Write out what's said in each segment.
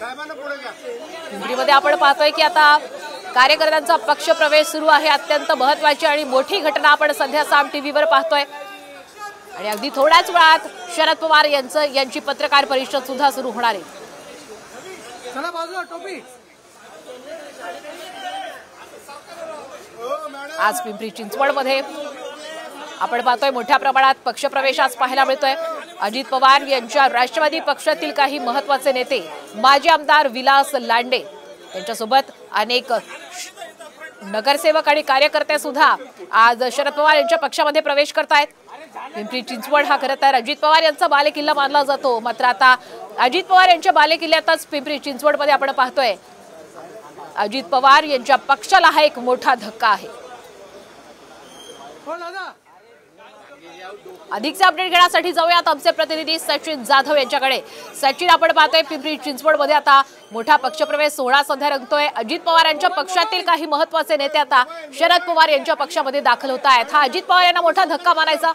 पिंपरीमध्ये आपण पाहतोय की आता कार्यकर्त्यांचा पक्ष प्रवेश सुरू आहे। अत्यंत महत्त्वाची आणि मोठी घटना आपण सध्या साम टीव्हीवर पाहतोय आणि अगदी थोड्याच वेळात शरद पवार यांची पत्रकार परिषद सुद्धा सुरू होणार आहे। चला बाजूला टोपी। आज पिंपरी चिंचवडमध्ये आपण पाहतोय मोठ्या प्रमाणात पक्षप्रवेश आज पाहायला मिळतोय। अजित पवार यांच्या राष्ट्रवादी पक्षातील काही महत्त्वाचे नेते माजी आमदार विलास लांडे यांच्यासोबत अनेक नगरसेवक आणि कार्यकर्ते सुद्धा आज शरद पवार यांच्या पक्षामध्ये प्रवेश करतायत। पिंपरी चिंचवड हा खरं तर अजित पवार यांचा बालेकिल्ला मानला जातो, मात्र आता अजित पवार यांच्या बालेकिल्ल्यातच पिंपरी चिंचवडमध्ये आपण पाहतोय अजित पवार यांच्या पक्षाला हा एक मोठा धक्का आहे। अधिकचे अपडेट घेण्यासाठी जाऊयात आमचे प्रतिनिधी सचिन जाधव यांच्याकडे। सचिन, आपण पाहतोय पिंपरी चिंचवडमध्ये आता मोठा पक्षप्रवेश सोहळा सध्या रंगतोय। अजित पवार यांच्या पक्षातील काही महत्त्वाचे नेते आता शरद पवार यांच्या पक्षामध्ये दाखल होत आहेत। हा अजित पवार यांना मोठा धक्का मानायचा?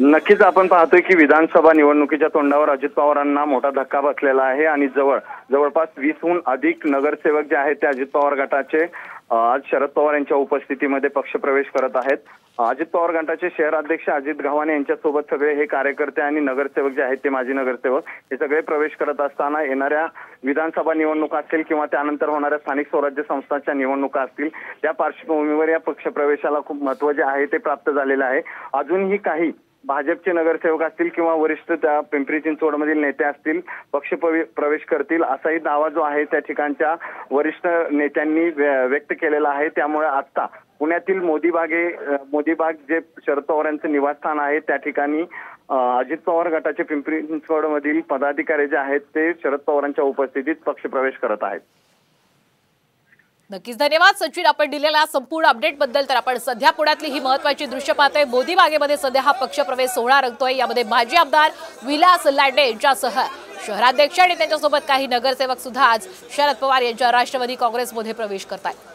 नक्कीच आपण पाहतोय की विधानसभा निवडणुकीच्या तोंडावर अजित पवारांना मोठा धक्का बसलेला आहे आणि जवळपास 20हून अधिक नगरसेवक जे आहेत ते अजित पवार गटाचे आज शरद पवार यांच्या उपस्थितीमध्ये पक्षप्रवेश करत आहेत। अजित पवार गटाचे शहर अध्यक्ष अजित गव्हाणे यांच्यासोबत सगळे हे कार्यकर्ते आणि नगरसेवक जे आहेत ते माजी नगरसेवक हे सगळे प्रवेश करत असताना येणाऱ्या विधानसभा निवडणुका असतील किंवा त्यानंतर होणाऱ्या स्थानिक स्वराज्य संस्थांच्या निवडणुका असतील त्या पार्श्वभूमीवर या पक्षप्रवेशाला खूप महत्त्व जे आहे ते प्राप्त झालेलं आहे। अजूनही काही भाजपचे नगरसेवक असतील किंवा वरिष्ठ त्या पिंपरी चिंचवडमधील नेते असतील पक्ष प्रवेश करतील असाही दावा जो आहे त्या ठिकाणच्या वरिष्ठ नेत्यांनी व्यक्त केलेला आहे। त्यामुळे आता पुण्यातील मोदीबाग जे शरद पवार यांचं निवासस्थान आहे त्या ठिकाणी अजित पवार गटाचे पिंपरी चिंचवडमधील पदाधिकारी जे आहेत ते शरद पवारांच्या उपस्थितीत पक्षप्रवेश करत आहेत। नक्कीच धन्यवाद सचिन, आपण दिलेल्या संपूर्ण अपडेट बद्दल। तर आपण सध्या पुण्यातली ही महत्त्वाची दृश्य पाहतोय। मोदी बागेमध्ये सध्या हा पक्षप्रवेश सोहळा रंगतोय। यामध्ये माजी आमदार विलास लांडे यांच्यासह शहराध्यक्ष आणि त्यांच्यासोबत काही नगरसेवक सुद्धा आज शरद पवार यांच्या राष्ट्रवादी काँग्रेसमध्ये प्रवेश करतायत।